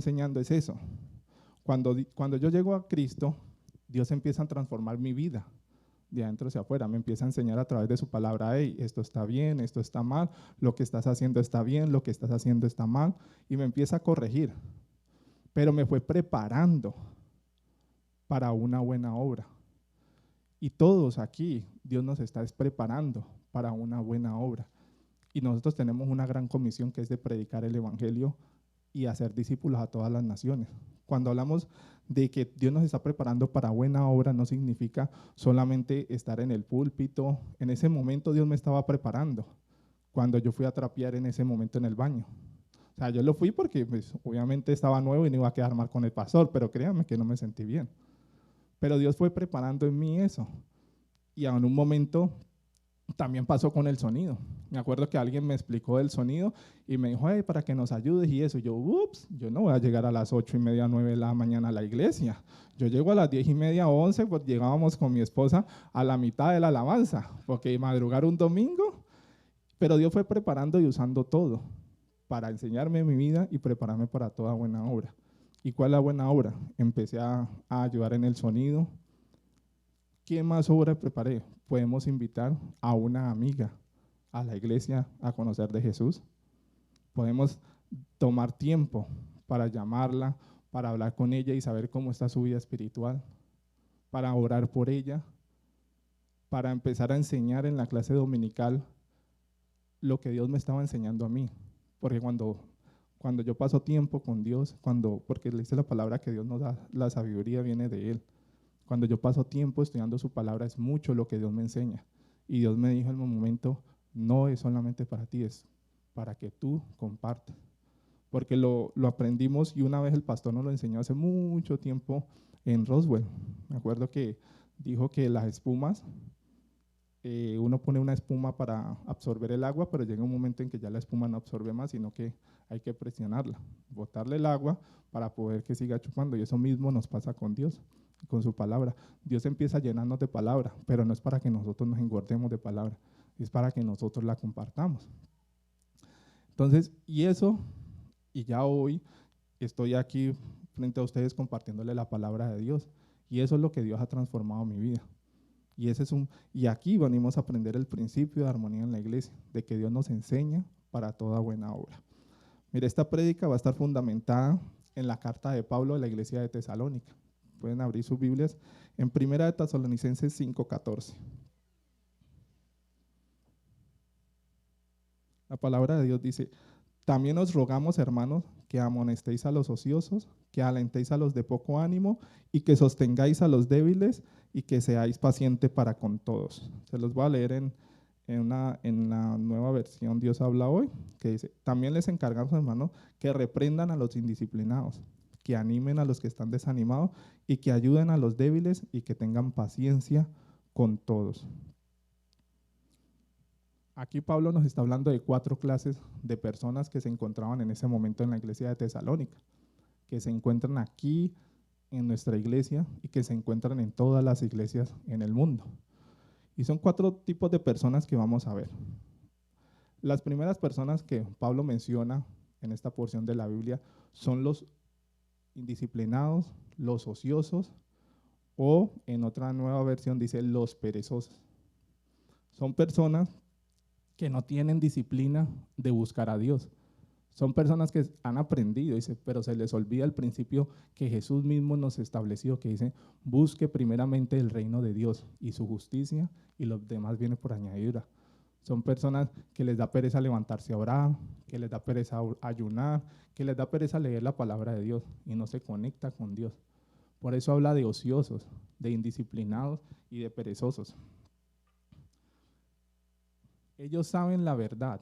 enseñando es eso. Cuando yo llego a Cristo, Dios empieza a transformar mi vida de adentro hacia afuera, me empieza a enseñar a través de su palabra, hey, esto está bien, esto está mal, lo que estás haciendo está bien, lo que estás haciendo está mal, y me empieza a corregir, pero me fue preparando para una buena obra. Y todos aquí, Dios nos está preparando para una buena obra. Y nosotros tenemos una gran comisión que es de predicar el evangelio y hacer discípulos a todas las naciones. Cuando hablamos de que Dios nos está preparando para buena obra, no significa solamente estar en el púlpito. En ese momento Dios me estaba preparando cuando yo fui a trapear en ese momento en el baño. O sea, yo lo fui porque pues, obviamente estaba nuevo y no iba a quedar mal con el pastor, pero créanme que no me sentí bien. Pero Dios fue preparando en mí eso. Y en un momento también pasó con el sonido. Me acuerdo que alguien me explicó el sonido y me dijo, hey, para que nos ayudes y eso. Y yo, ups, yo no voy a llegar a las 8:30, 9 de la mañana a la iglesia. Yo llego a las 10:30, 11, pues llegábamos con mi esposa a la mitad de la alabanza, porque madrugar un domingo, pero Dios fue preparando y usando todo para enseñarme mi vida y prepararme para toda buena obra. ¿Y cuál es la buena obra? Empecé a ayudar en el sonido. ¿Qué más obra preparé? Podemos invitar a una amiga a la iglesia a conocer de Jesús. Podemos tomar tiempo para llamarla, para hablar con ella y saber cómo está su vida espiritual, para orar por ella, para empezar a enseñar en la clase dominical lo que Dios me estaba enseñando a mí. Porque cuando yo paso tiempo con Dios, porque le dice la palabra que Dios nos da la sabiduría, viene de Él. Cuando yo paso tiempo estudiando su palabra, es mucho lo que Dios me enseña. Y Dios me dijo en un momento, no es solamente para ti, es para que tú compartas. Porque lo aprendimos y una vez el pastor nos lo enseñó hace mucho tiempo en Roswell. Me acuerdo que dijo que las espumas, uno pone una espuma para absorber el agua, pero llega un momento en que ya la espuma no absorbe más, sino que hay que presionarla, botarle el agua para poder que siga chupando. Y eso mismo nos pasa con Dios, con su palabra. Dios empieza a llenarnos de palabra, pero no es para que nosotros nos engordemos de palabra, es para que nosotros la compartamos. Entonces, y ya hoy estoy aquí frente a ustedes compartiéndole la palabra de Dios. Y eso es lo que Dios ha transformado mi vida. Y aquí venimos a aprender el principio de armonía en la iglesia, de que Dios nos enseña para toda buena obra. Mire, esta prédica va a estar fundamentada en la carta de Pablo a la iglesia de Tesalónica. Pueden abrir sus Biblias en 1 de Tesalonicenses 5:14. La palabra de Dios dice, también os rogamos, hermanos, que amonestéis a los ociosos, que alentéis a los de poco ánimo y que sostengáis a los débiles y que seáis pacientes para con todos. Se los voy a leer en la nueva versión Dios habla hoy, que dice, también les encargamos, hermanos, que reprendan a los indisciplinados, que animen a los que están desanimados y que ayuden a los débiles y que tengan paciencia con todos. Aquí Pablo nos está hablando de 4 clases de personas que se encontraban en ese momento en la iglesia de Tesalónica, que se encuentran aquí en nuestra iglesia y que se encuentran en todas las iglesias en el mundo. Y son 4 tipos de personas que vamos a ver. Las primeras personas que Pablo menciona en esta porción de la Biblia son los indisciplinados, los ociosos o en otra nueva versión dice los perezosos. Son personas que no tienen disciplina de buscar a Dios. Son personas que han aprendido, dice, pero se les olvida el principio que Jesús mismo nos estableció, que dice, busque primeramente el reino de Dios y su justicia y los demás viene por añadidura. Son personas que les da pereza levantarse a orar, que les da pereza ayunar, que les da pereza leer la palabra de Dios y no se conecta con Dios. Por eso habla de ociosos, de indisciplinados y de perezosos. Ellos saben la verdad,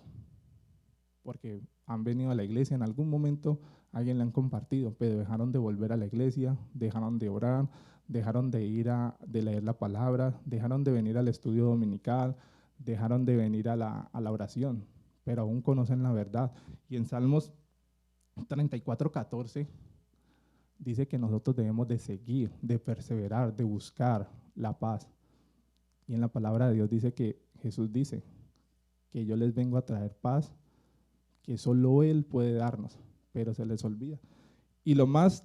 porque han venido a la iglesia, en algún momento alguien le han compartido, pero dejaron de volver a la iglesia, dejaron de orar, dejaron de leer la palabra, dejaron de venir al estudio dominical, dejaron de venir a la oración, pero aún conocen la verdad. Y en Salmos 34:14 dice que nosotros debemos de seguir, de perseverar, de buscar la paz. Y en la palabra de Dios dice que Jesús dice que yo les vengo a traer paz, que solo Él puede darnos, pero se les olvida. Y lo más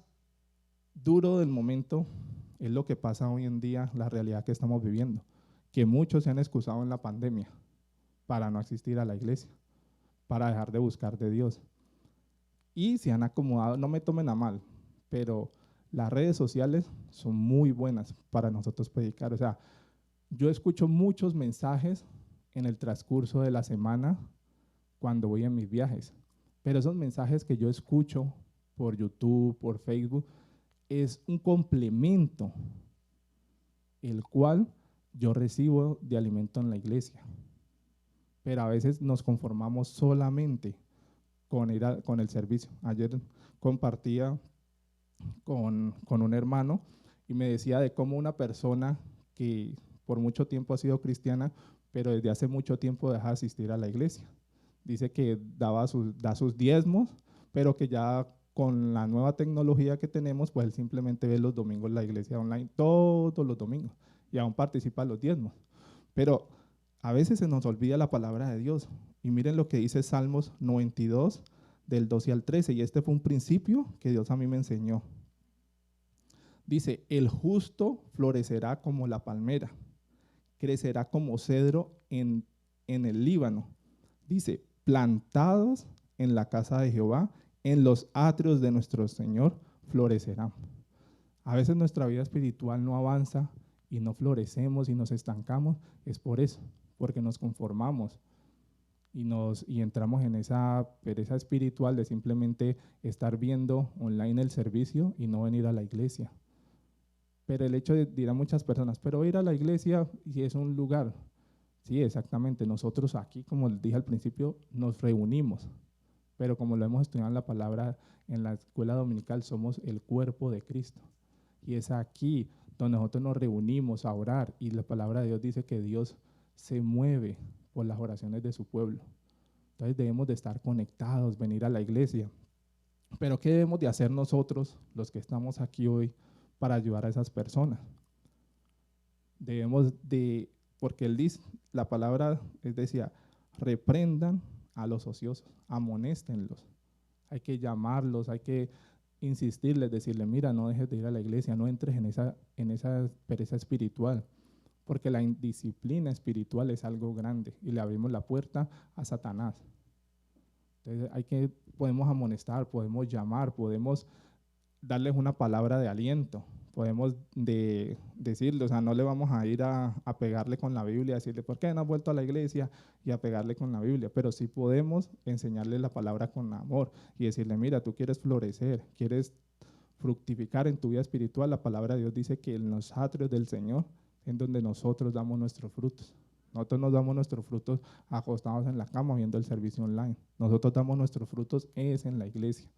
duro del momento es lo que pasa hoy en día, la realidad que estamos viviendo, que muchos se han excusado en la pandemia para no asistir a la iglesia, para dejar de buscar de Dios. Y se han acomodado, no me tomen a mal, pero las redes sociales son muy buenas para nosotros predicar. O sea, yo escucho muchos mensajes en el transcurso de la semana cuando voy en mis viajes, pero esos mensajes que yo escucho por YouTube, por Facebook, es un complemento el cual yo recibo de alimento en la iglesia. Pero a veces nos conformamos solamente con el servicio. Ayer compartía con un hermano y me decía de cómo una persona que por mucho tiempo ha sido cristiana, pero desde hace mucho tiempo deja de asistir a la iglesia. Dice que da sus diezmos, pero que ya con la nueva tecnología que tenemos, pues él simplemente ve los domingos la iglesia online, todos los domingos, y aún participa en los diezmos. Pero a veces se nos olvida la palabra de Dios. Y miren lo que dice Salmos 92, del 12 al 13, y este fue un principio que Dios a mí me enseñó. Dice, el justo florecerá como la palmera, crecerá como cedro en el Líbano. Dice, plantados en la casa de Jehová, en los atrios de nuestro Señor, florecerán. A veces nuestra vida espiritual no avanza y no florecemos y nos estancamos, es por eso, porque nos conformamos y entramos en esa pereza espiritual de simplemente estar viendo online el servicio y no venir a la iglesia. Pero el hecho de, dirán muchas personas, pero ir a la iglesia y es un lugar. Sí, exactamente. Nosotros aquí, como les dije al principio, nos reunimos. Pero como lo hemos estudiado en la palabra en la escuela dominical, somos el cuerpo de Cristo. Y es aquí donde nosotros nos reunimos a orar. Y la palabra de Dios dice que Dios se mueve por las oraciones de su pueblo. Entonces debemos de estar conectados, venir a la iglesia. Pero ¿qué debemos de hacer nosotros, los que estamos aquí hoy, para ayudar a esas personas? Debemos de, porque él dice, la palabra decía, reprendan a los ociosos, amonéstenlos. Hay que llamarlos, hay que insistirles, decirles, mira, no dejes de ir a la iglesia, no entres en esa pereza espiritual, porque la indisciplina espiritual es algo grande y le abrimos la puerta a Satanás. Entonces podemos amonestar, podemos llamar, podemos darles una palabra de aliento, podemos decirle, o sea, no le vamos a ir a pegarle con la Biblia, a decirle, ¿por qué no has vuelto a la iglesia? Y a pegarle con la Biblia, pero sí podemos enseñarle la palabra con amor y decirle, mira, tú quieres florecer, quieres fructificar en tu vida espiritual, la palabra de Dios dice que en los atrios del Señor es donde nosotros damos nuestros frutos. Nosotros nos damos nuestros frutos acostados en la cama viendo el servicio online. Nosotros damos nuestros frutos es en la iglesia.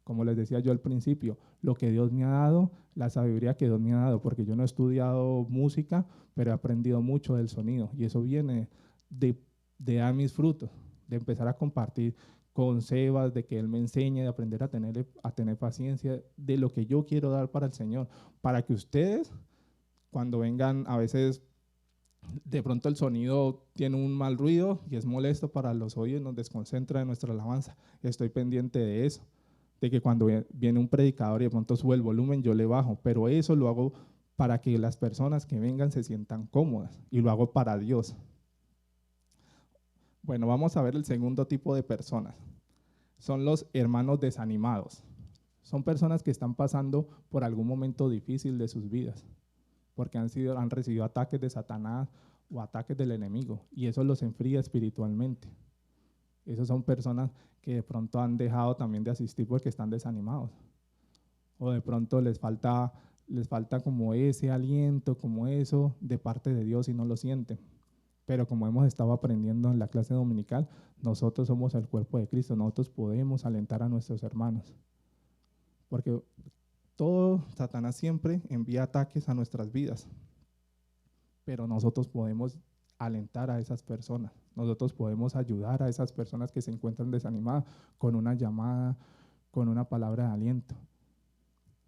Como les decía yo al principio, lo que Dios me ha dado, la sabiduría que Dios me ha dado, porque yo no he estudiado música, pero he aprendido mucho del sonido y eso viene de dar mis frutos, de empezar a compartir con Sebas, de que él me enseñe, de aprender a tener paciencia, de lo que yo quiero dar para el Señor, para que ustedes, cuando vengan, a veces de pronto el sonido tiene un mal ruido y es molesto para los oídos, nos desconcentra de nuestra alabanza. Estoy pendiente de eso, de que cuando viene un predicador y de pronto sube el volumen, yo le bajo, pero eso lo hago para que las personas que vengan se sientan cómodas y lo hago para Dios. Bueno, vamos a ver el segundo tipo de personas. Son los hermanos desanimados. Son personas que están pasando por algún momento difícil de sus vidas, porque han recibido ataques de Satanás o ataques del enemigo, y eso los enfría espiritualmente. Esas son personas que de pronto han dejado también de asistir porque están desanimados, o de pronto les falta como ese aliento, como eso de parte de Dios y no lo sienten. Pero como hemos estado aprendiendo en la clase dominical, nosotros somos el cuerpo de Cristo, nosotros podemos alentar a nuestros hermanos, porque Satanás siempre envía ataques a nuestras vidas, pero nosotros podemos alentar a esas personas, nosotros podemos ayudar a esas personas que se encuentran desanimadas con una llamada, con una palabra de aliento.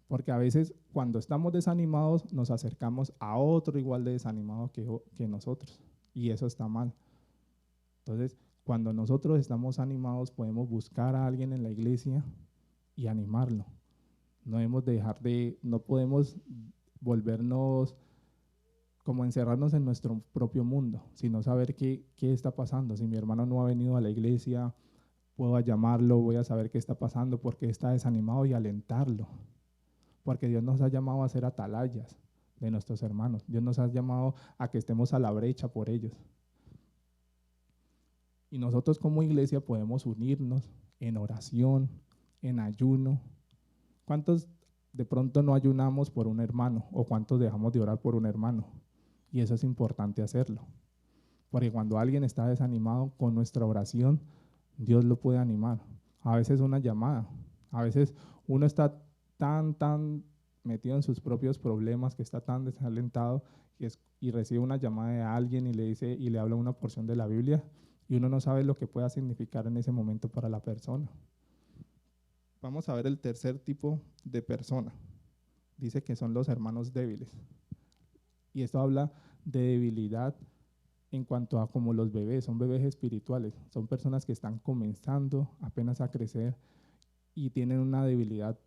Porque a veces cuando estamos desanimados nos acercamos a otro igual de desanimado que nosotros, y eso está mal. Entonces, cuando nosotros estamos animados podemos buscar a alguien en la iglesia y animarlo. No debemos no podemos volvernos como encerrarnos en nuestro propio mundo, sino saber qué está pasando. Si mi hermano no ha venido a la iglesia, puedo llamarlo, voy a saber qué está pasando, por qué está desanimado y alentarlo. Porque Dios nos ha llamado a ser atalayas de nuestros hermanos. Dios nos ha llamado a que estemos a la brecha por ellos. Y nosotros como iglesia podemos unirnos en oración, en ayuno. ¿Cuántos de pronto no ayunamos por un hermano? ¿O cuántos dejamos de orar por un hermano? Y eso es importante hacerlo. Porque cuando alguien está desanimado, con nuestra oración, Dios lo puede animar. A veces una llamada. A veces uno está tan metido en sus propios problemas, que está tan desalentado y recibe una llamada de alguien y le dice y le habla una porción de la Biblia y uno no sabe lo que pueda significar en ese momento para la persona. Vamos a ver el tercer tipo de persona. Dice que son los hermanos débiles. Y esto habla de debilidad en cuanto a como los bebés, son bebés espirituales, son personas que están comenzando apenas a crecer y tienen una debilidad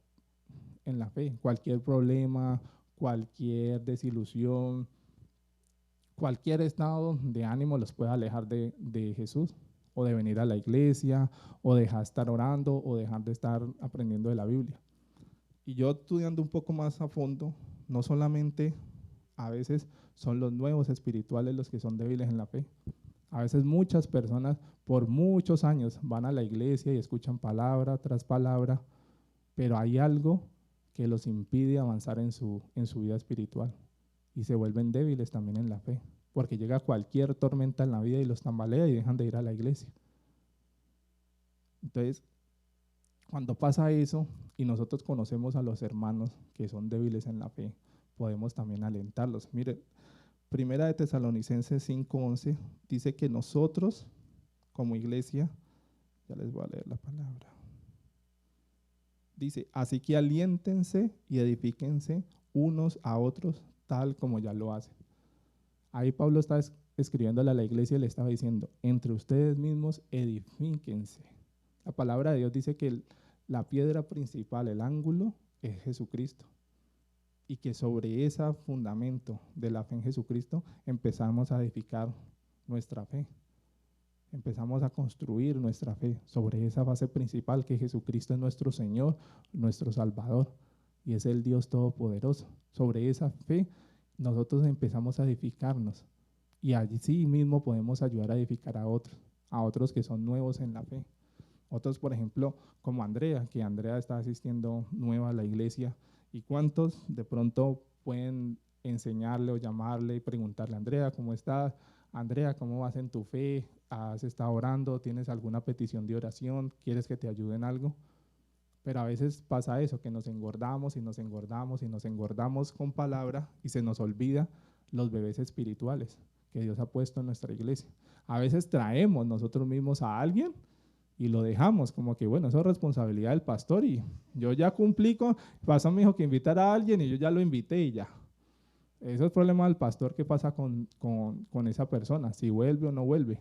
en la fe. Cualquier problema, cualquier desilusión, cualquier estado de ánimo los puede alejar de Jesús, o de venir a la iglesia, o dejar de estar orando, o dejar de estar aprendiendo de la Biblia. Y yo estudiando un poco más a fondo, no solamente a veces son los nuevos espirituales los que son débiles en la fe. A veces muchas personas por muchos años van a la iglesia y escuchan palabra tras palabra, pero hay algo que los impide avanzar en su vida espiritual y se vuelven débiles también en la fe, porque llega cualquier tormenta en la vida y los tambalea y dejan de ir a la iglesia. Entonces, cuando pasa eso y nosotros conocemos a los hermanos que son débiles en la fe, podemos también alentarlos. Mire, Primera de Tesalonicenses 5:11 dice que nosotros como iglesia, ya les voy a leer la palabra, dice, así que aliéntense y edifíquense unos a otros tal como ya lo hacen. Ahí Pablo está escribiéndole a la iglesia y le estaba diciendo, entre ustedes mismos edifíquense. La palabra de Dios dice que la piedra principal, el ángulo, es Jesucristo. Y que sobre ese fundamento de la fe en Jesucristo empezamos a edificar nuestra fe. Empezamos a construir nuestra fe sobre esa base principal que Jesucristo es nuestro Señor, nuestro Salvador y es el Dios Todopoderoso. Sobre esa fe nosotros empezamos a edificarnos y allí mismo podemos ayudar a edificar a otros que son nuevos en la fe. Otros, por ejemplo, como Andrea, que Andrea está asistiendo nueva a la iglesia. ¿Y cuántos de pronto pueden enseñarle o llamarle y preguntarle, Andrea, ¿cómo estás? Andrea, ¿cómo vas en tu fe? ¿Has estado orando? ¿Tienes alguna petición de oración? ¿Quieres que te ayude en algo? Pero a veces pasa eso, que nos engordamos y nos engordamos y nos engordamos con palabra y se nos olvida los bebés espirituales que Dios ha puesto en nuestra iglesia. A veces traemos nosotros mismos a alguien y lo dejamos como que, bueno, eso es responsabilidad del pastor y yo ya cumplí con, pasó me dijo que invitara a alguien y yo ya lo invité y ya. Eso es el problema del pastor, que pasa con esa persona, si vuelve o no vuelve.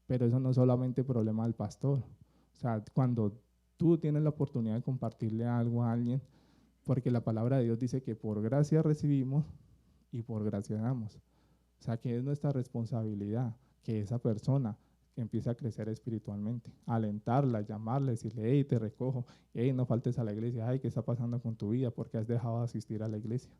Pero eso no es solamente problema del pastor. O sea, cuando tú tienes la oportunidad de compartirle algo a alguien, porque la palabra de Dios dice que por gracia recibimos y por gracia damos. O sea, que es nuestra responsabilidad que esa persona que empiece a crecer espiritualmente, alentarla, llamarla, decirle, hey, te recojo, hey, no faltes a la iglesia, ay, ¿qué está pasando con tu vida? ¿Por qué has dejado de asistir a la iglesia?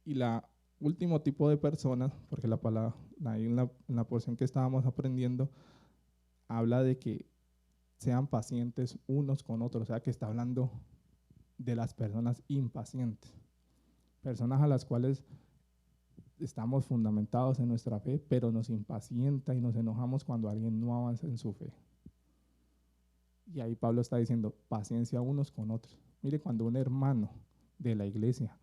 Y la último tipo de personas, porque la palabra, ahí en la porción que estábamos aprendiendo, habla de que sean pacientes unos con otros, o sea, que está hablando de las personas impacientes, personas a las cuales estamos fundamentados en nuestra fe, pero nos impacienta y nos enojamos cuando alguien no avanza en su fe. Y ahí Pablo está diciendo, paciencia unos con otros. Mire, cuando un hermano de la iglesia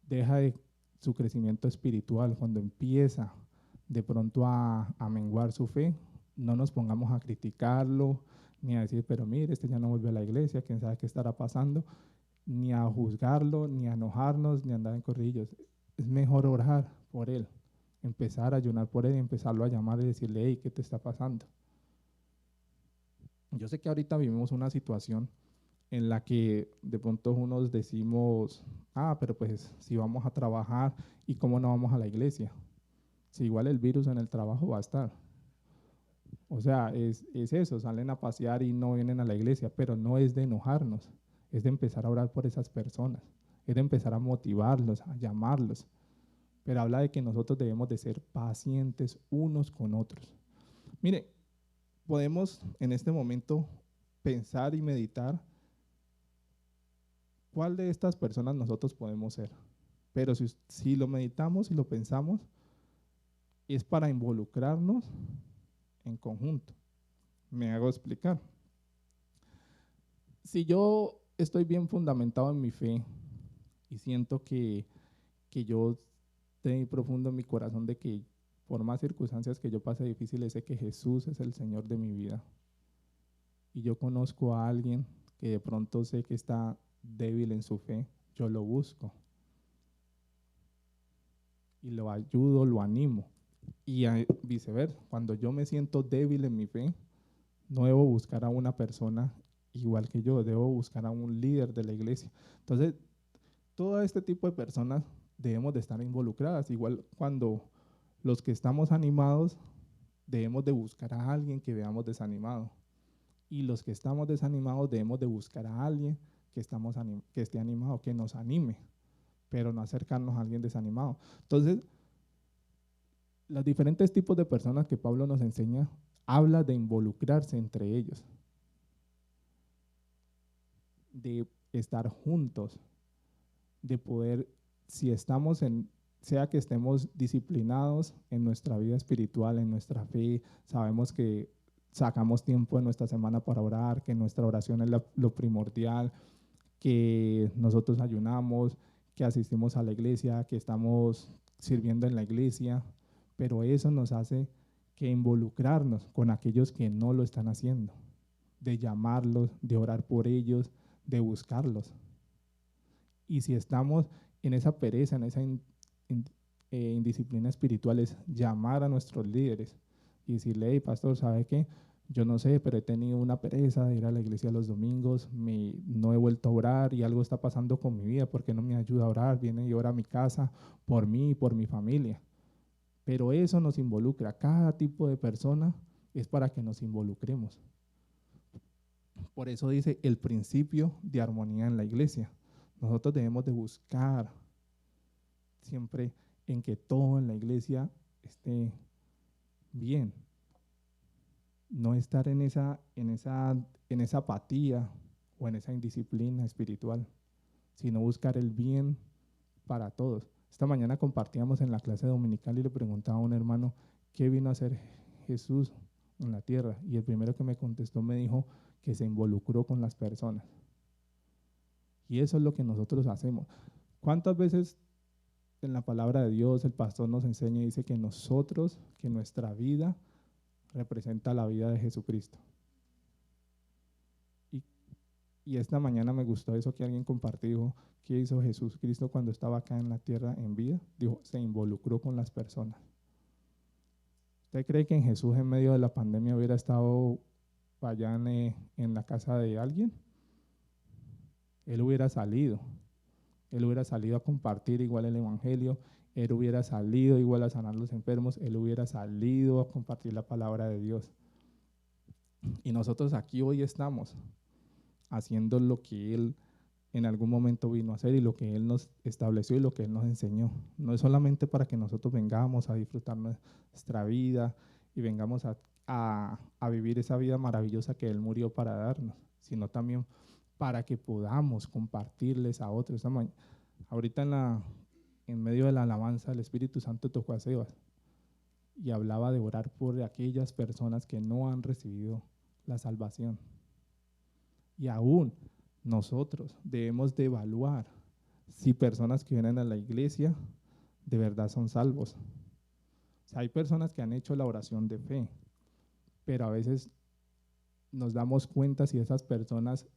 deja de su crecimiento espiritual, cuando empieza de pronto a menguar su fe, no nos pongamos a criticarlo, ni a decir, pero mire, este ya no vuelve a la iglesia, quién sabe qué estará pasando, ni a juzgarlo, ni a enojarnos, ni a andar en corrillos. Es mejor orar por él, empezar a ayunar por él, empezarlo a llamar y decirle, hey, ¿qué te está pasando? Yo sé que ahorita vivimos una situación en la que de pronto unos decimos, pero pues si vamos a trabajar, ¿y cómo no vamos a la iglesia? Si igual el virus en el trabajo va a estar. O sea, es eso, salen a pasear y no vienen a la iglesia, pero no es de enojarnos, es de empezar a orar por esas personas, es de empezar a motivarlos, a llamarlos. Pero habla de que nosotros debemos de ser pacientes unos con otros. Mire, podemos en este momento pensar y meditar cuál de estas personas nosotros podemos ser. Pero si lo meditamos y lo pensamos, es para involucrarnos en conjunto. Me hago explicar. Si yo estoy bien fundamentado en mi fe y siento que yo tengo profundo en mi corazón de que por más circunstancias que yo pase difíciles, sé que Jesús es el Señor de mi vida. Y yo conozco a alguien que de pronto sé que está débil en su fe, yo lo busco y lo ayudo, lo animo. Y viceversa, cuando yo me siento débil en mi fe, no debo buscar a una persona igual que yo, debo buscar a un líder de la iglesia. Entonces, todo este tipo de personas debemos de estar involucradas. Igual cuando los que estamos animados, debemos de buscar a alguien que veamos desanimado. Y los que estamos desanimados, debemos de buscar a alguien que esté animado, que nos anime, pero no acercarnos a alguien desanimado. Entonces, los diferentes tipos de personas que Pablo nos enseña, habla de involucrarse entre ellos, de estar juntos, de poder, si estamos sea que estemos disciplinados en nuestra vida espiritual, en nuestra fe, sabemos que sacamos tiempo en nuestra semana para orar, que nuestra oración es lo primordial, que nosotros ayunamos, que asistimos a la iglesia, que estamos sirviendo en la iglesia, pero eso nos hace que involucrarnos con aquellos que no lo están haciendo, de llamarlos, de orar por ellos, de buscarlos. Y si estamos en esa pereza, en esa indisciplina espiritual, es llamar a nuestros líderes y decirle, hey, pastor, ¿sabe qué? Yo no sé, pero he tenido una pereza de ir a la iglesia los domingos, no he vuelto a orar y algo está pasando con mi vida, ¿por qué no me ayuda a orar? Viene y ora a mi casa por mí y por mi familia. Pero eso nos involucra, cada tipo de persona es para que nos involucremos. Por eso dice el principio de armonía en la iglesia. Nosotros debemos de buscar siempre en que todo en la iglesia esté bien. No estar en esa apatía o en esa indisciplina espiritual, sino buscar el bien para todos. Esta mañana compartíamos en la clase dominical y le preguntaba a un hermano qué vino a hacer Jesús en la tierra. Y el primero que me contestó me dijo que se involucró con las personas. Y eso es lo que nosotros hacemos. ¿Cuántas veces en la palabra de Dios el pastor nos enseña y dice que nosotros, que nuestra vida representa la vida de Jesucristo? Y, y esta mañana me gustó eso que alguien compartió, ¿qué hizo Jesucristo cuando estaba acá en la tierra en vida? Dijo, se involucró con las personas. ¿Usted cree que en Jesús en medio de la pandemia hubiera estado allá en la casa de alguien? Él hubiera salido a compartir igual el evangelio, él hubiera salido igual a sanar los enfermos, él hubiera salido a compartir la palabra de Dios. Y nosotros aquí hoy estamos haciendo lo que él en algún momento vino a hacer y lo que él nos estableció y lo que él nos enseñó. No es solamente para que nosotros vengamos a disfrutar nuestra vida y vengamos a vivir esa vida maravillosa que él murió para darnos, sino también para que podamos compartirles a otros. Ahorita en medio de la alabanza, el Espíritu Santo tocó a Sebas y hablaba de orar por aquellas personas que no han recibido la salvación. Y aún nosotros debemos de evaluar si personas que vienen a la iglesia de verdad son salvos. O sea, hay personas que han hecho la oración de fe, pero a veces nos damos cuenta si esas personas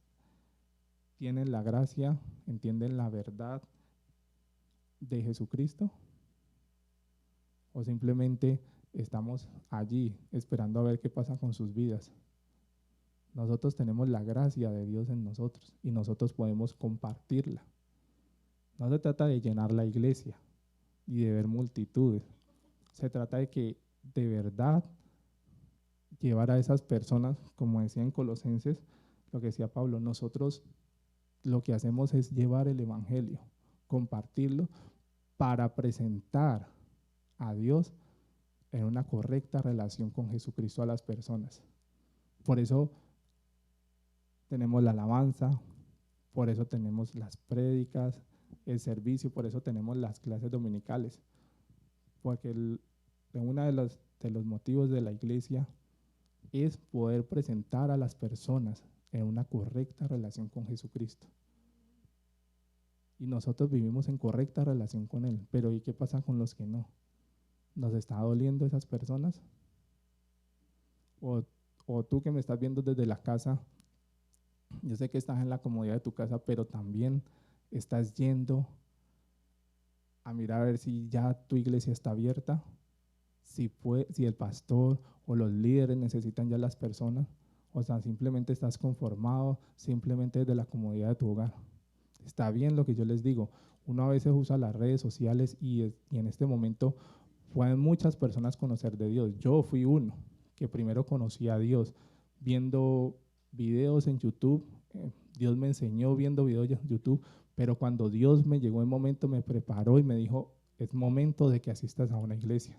tienen la gracia, entienden la verdad de Jesucristo, o simplemente estamos allí esperando a ver qué pasa con sus vidas. Nosotros tenemos la gracia de Dios en nosotros y nosotros podemos compartirla. No se trata de llenar la iglesia y de ver multitudes. Se trata de que de verdad llevar a esas personas, como decía en Colosenses, lo que decía Pablo, nosotros lo que hacemos es llevar el evangelio, compartirlo para presentar a Dios en una correcta relación con Jesucristo a las personas. Por eso tenemos la alabanza, por eso tenemos las prédicas, el servicio, por eso tenemos las clases dominicales, porque uno de los motivos de la iglesia es poder presentar a las personas en una correcta relación con Jesucristo. Y nosotros vivimos en correcta relación con Él, pero ¿y qué pasa con los que no? ¿Nos está doliendo esas personas? O tú que me estás viendo desde la casa, yo sé que estás en la comodidad de tu casa, pero también estás yendo a mirar a ver si ya tu iglesia está abierta, si el pastor o los líderes necesitan ya las personas, o sea, simplemente estás conformado, simplemente desde la comodidad de tu hogar. Está bien lo que yo les digo, uno a veces usa las redes sociales y en este momento pueden muchas personas conocer de Dios. Yo fui uno que primero conocí a Dios viendo videos en YouTube. Dios me enseñó viendo videos en YouTube, pero cuando Dios me llegó en momento, me preparó y me dijo, es momento de que asistas a una iglesia.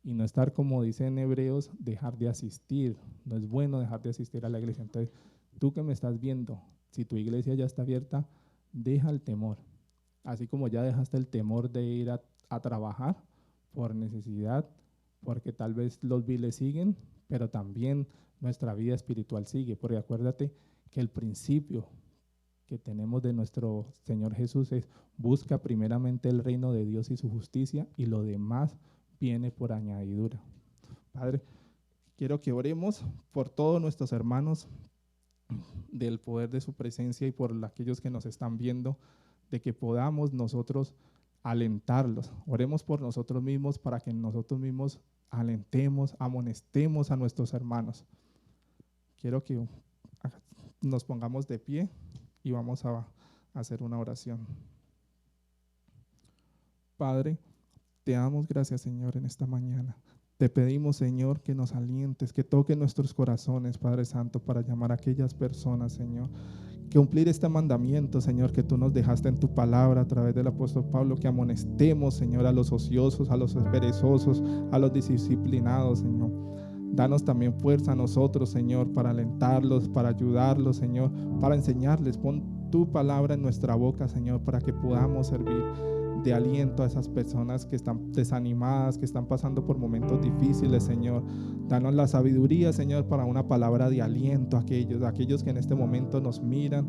Y no estar, como dicen Hebreos, dejar de asistir. No es bueno dejar de asistir a la iglesia. Entonces, tú que me estás viendo, si tu iglesia ya está abierta, deja el temor. Así como ya dejaste el temor de ir a trabajar por necesidad, porque tal vez los biles siguen, pero también nuestra vida espiritual sigue. Porque acuérdate que el principio que tenemos de nuestro Señor Jesús es: busca primeramente el reino de Dios y su justicia, y lo demás viene por añadidura. Padre, quiero que oremos por todos nuestros hermanos, del poder de su presencia, y por aquellos que nos están viendo, de que podamos nosotros alentarlos. Oremos por nosotros mismos para que nosotros mismos alentemos, amonestemos a nuestros hermanos. Quiero que nos pongamos de pie y vamos a hacer una oración. Padre, te damos gracias, Señor, en esta mañana. Te pedimos, Señor, que nos alientes, que toques nuestros corazones, Padre Santo, para llamar a aquellas personas, Señor, que cumplir este mandamiento, Señor, que tú nos dejaste en tu palabra a través del apóstol Pablo, que amonestemos, Señor, a los ociosos, a los perezosos, a los disciplinados, Señor. Danos también fuerza a nosotros, Señor, para alentarlos, para ayudarlos, Señor, para enseñarles. Pon tu palabra en nuestra boca, Señor, para que podamos servir de aliento a esas personas que están desanimadas, que están pasando por momentos difíciles, Señor. Danos la sabiduría, Señor, para una palabra de aliento a aquellos que en este momento nos miran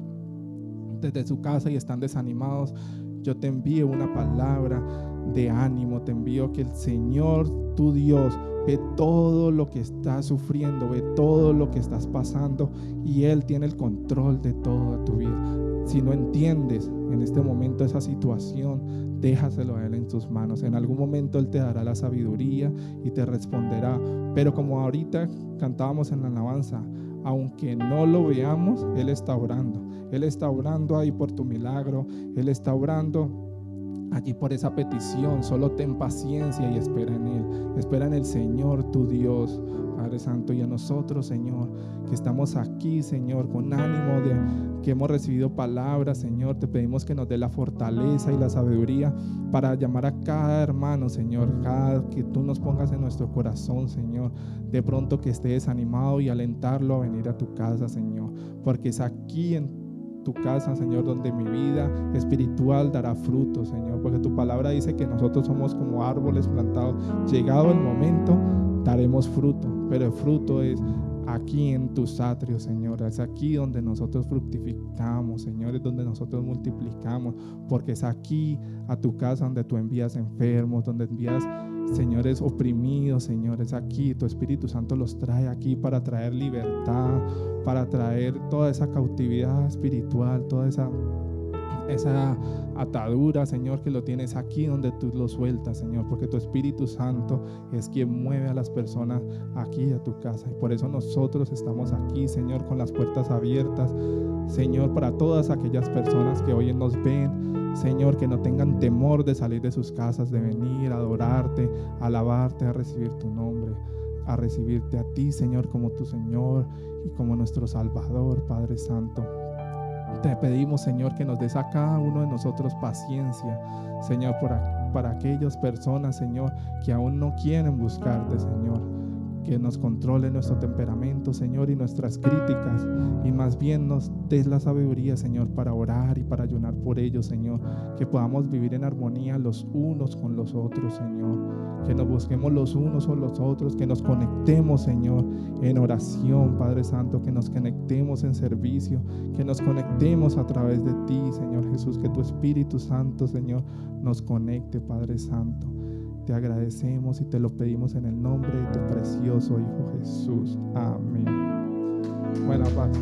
desde su casa y están desanimados. Yo te envío una palabra de ánimo, te envío que el Señor, tu Dios, ve todo lo que estás sufriendo, ve todo lo que estás pasando, y Él tiene el control de toda tu vida. Si no entiendes en este momento esa situación, déjaselo a Él en tus manos. En algún momento Él te dará la sabiduría y te responderá. Pero como ahorita cantábamos en la alabanza, aunque no lo veamos, Él está orando. Él está orando ahí por tu milagro. Él está orando allí por esa petición. Solo ten paciencia y espera en Él. Espera en el Señor, tu Dios, Padre Santo. Y a nosotros, Señor, que estamos aquí, Señor, con ánimo de que hemos recibido palabras, Señor, te pedimos que nos dé la fortaleza y la sabiduría para llamar a cada hermano, Señor, que tú nos pongas en nuestro corazón, Señor, de pronto que esté desanimado, y alentarlo a venir a tu casa, Señor, porque es aquí en tu casa, Señor, donde mi vida espiritual dará fruto, Señor, porque tu palabra dice que nosotros somos como árboles plantados. Llegado el momento, daremos fruto, pero el fruto es aquí en tus atrios, Señor. Es aquí donde nosotros fructificamos, Señor, es donde nosotros multiplicamos, porque es aquí, a tu casa, donde tú envías enfermos, donde envías, señores, oprimidos, Señor. Es aquí, tu Espíritu Santo los trae aquí para traer libertad, para traer toda esa cautividad espiritual, toda esa esa atadura, Señor, que lo tienes aquí donde tú lo sueltas, Señor, porque tu Espíritu Santo es quien mueve a las personas aquí a tu casa, y por eso nosotros estamos aquí, Señor, con las puertas abiertas, Señor, para todas aquellas personas que hoy nos ven, Señor, que no tengan temor de salir de sus casas, de venir a adorarte, a alabarte, a recibir tu nombre, a recibirte a ti, Señor, como tu Señor y como nuestro Salvador, Padre Santo. Te pedimos, Señor, que nos des a cada uno de nosotros paciencia, Señor, para aquellas personas, Señor, que aún no quieren buscarte, Señor. Que nos controle nuestro temperamento, Señor, y nuestras críticas, y más bien nos des la sabiduría, Señor, para orar y para ayunar por ellos, Señor. Que podamos vivir en armonía los unos con los otros, Señor. Que nos busquemos los unos con los otros, que nos conectemos, Señor, en oración, Padre Santo, que nos conectemos en servicio, que nos conectemos a través de ti, Señor Jesús, que tu Espíritu Santo, Señor, nos conecte, Padre Santo. Te agradecemos y te lo pedimos en el nombre de tu precioso Hijo Jesús. Amén. Buena paz.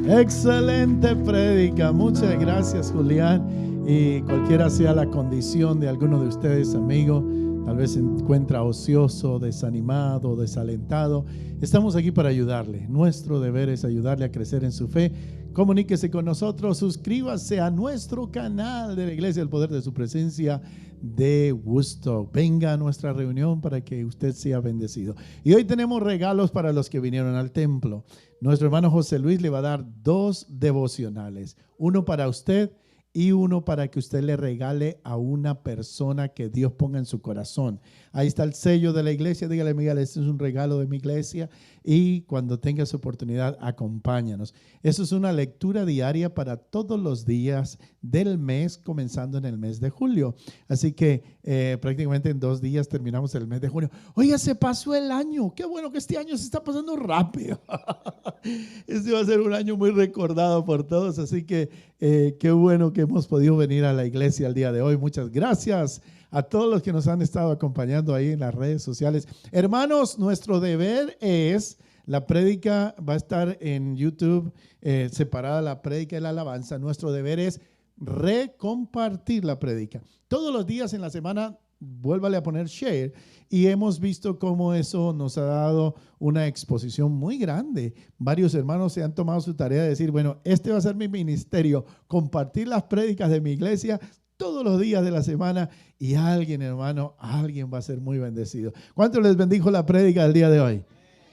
Excelente prédica. Muchas gracias, Julián. Y cualquiera sea la condición de alguno de ustedes, amigo, tal vez se encuentra ocioso, desanimado, desalentado, estamos aquí para ayudarle. Nuestro deber es ayudarle a crecer en su fe. Comuníquese con nosotros, suscríbase a nuestro canal de la Iglesia del Poder de su Presencia de Woodstock. Venga a nuestra reunión para que usted sea bendecido. Y hoy tenemos regalos para los que vinieron al templo. Nuestro hermano José Luis le va a dar 2 devocionales, uno para usted y uno para que usted le regale a una persona que Dios ponga en su corazón. Ahí está el sello de la iglesia. Dígale, Miguel, este es un regalo de mi iglesia, y cuando tengas oportunidad, acompáñanos. Eso es una lectura diaria para todos los días del mes, comenzando en el mes de julio. Así que prácticamente en 2 días terminamos el mes de junio. Oiga, se pasó el año. Qué bueno que este año se está pasando rápido. Este va a ser un año muy recordado por todos, así que qué bueno que hemos podido venir a la iglesia el día de hoy. Muchas gracias a todos los que nos han estado acompañando ahí en las redes sociales. Hermanos, nuestro deber es, la prédica va a estar en YouTube, separada la prédica y la alabanza. Nuestro deber es recompartir la prédica. Todos los días en la semana, vuélvale a poner share, y hemos visto cómo eso nos ha dado una exposición muy grande. Varios hermanos se han tomado su tarea de decir, bueno, este va a ser mi ministerio, compartir las prédicas de mi iglesia todos los días de la semana, y alguien, hermano, alguien va a ser muy bendecido. ¿Cuánto les bendijo la prédica del día de hoy?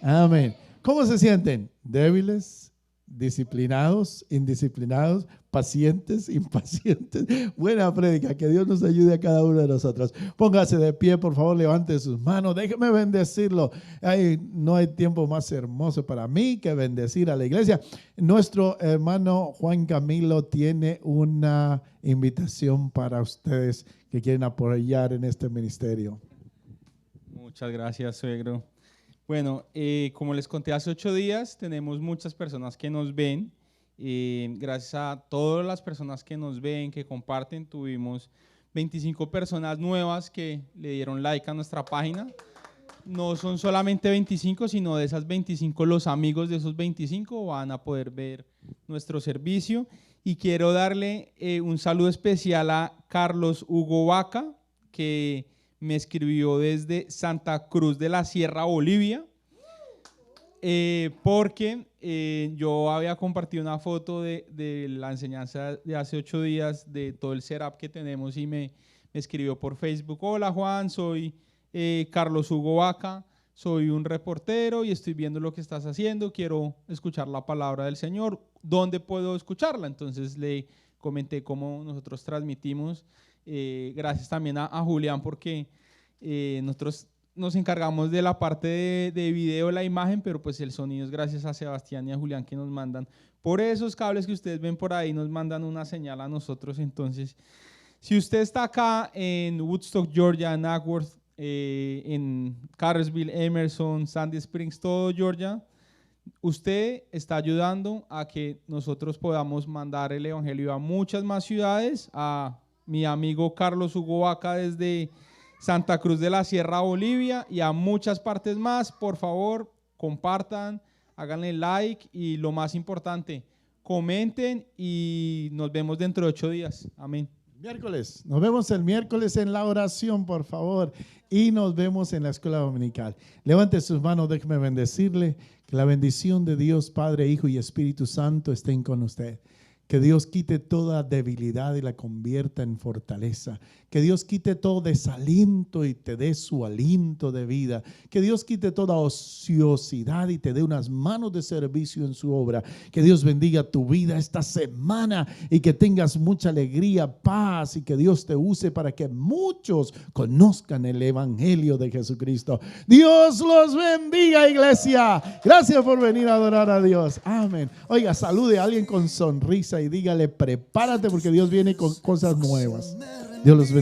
Amén. ¿Cómo se sienten? ¿Débiles? ¿Disciplinados? ¿Indisciplinados? ¿Pacientes? ¿Impacientes? Buena prédica. Que Dios nos ayude a cada uno de nosotros. Póngase de pie, por favor, levante sus manos. Déjeme bendecirlo. No hay tiempo más hermoso para mí que bendecir a la iglesia. Nuestro hermano Juan Camilo tiene una invitación para ustedes que quieren apoyar en este ministerio. Muchas gracias, suegro. Bueno, como les conté hace 8 días, tenemos muchas personas que nos ven. Gracias a todas las personas que nos ven, que comparten, tuvimos 25 personas nuevas que le dieron like a nuestra página. No son solamente 25, sino de esas 25, los amigos de esos 25 van a poder ver nuestro servicio. Y quiero darle un saludo especial a Carlos Hugo Vaca, que me escribió desde Santa Cruz de la Sierra, Bolivia, porque yo había compartido una foto de la enseñanza de hace 8 días de todo el setup que tenemos, y me escribió por Facebook: hola Juan, soy Carlos Hugo Vaca, soy un reportero y estoy viendo lo que estás haciendo, quiero escuchar la palabra del Señor, ¿dónde puedo escucharla? Entonces le comenté cómo nosotros transmitimos. Gracias también a Julián, porque nosotros nos encargamos de la parte de video, la imagen, pero pues el sonido es gracias a Sebastián y a Julián, que nos mandan por esos cables que ustedes ven por ahí, nos mandan una señal a nosotros. Entonces, si usted está acá en Woodstock, Georgia, en Acworth, en Cartersville, Emerson, Sandy Springs, todo Georgia, usted está ayudando a que nosotros podamos mandar el evangelio a muchas más ciudades. A mi amigo Carlos Hugo Vaca desde Santa Cruz de la Sierra, Bolivia, y a muchas partes más. Por favor, compartan, háganle like, y lo más importante, comenten y nos vemos dentro de 8 días. Amén. Miércoles, nos vemos el miércoles en la oración, por favor, y nos vemos en la escuela dominical. Levante sus manos, déjeme bendecirle, que la bendición de Dios, Padre, Hijo y Espíritu Santo estén con usted. Que Dios quite toda debilidad y la convierta en fortaleza. Que Dios quite todo desaliento y te dé su aliento de vida. Que Dios quite toda ociosidad y te dé unas manos de servicio en su obra. Que Dios bendiga tu vida esta semana y que tengas mucha alegría, paz, y que Dios te use para que muchos conozcan el evangelio de Jesucristo. Dios los bendiga, iglesia. Gracias por venir a adorar a Dios. Amén. Oiga, salude a alguien con sonrisa y dígale: prepárate porque Dios viene con cosas nuevas. Dios los bendiga.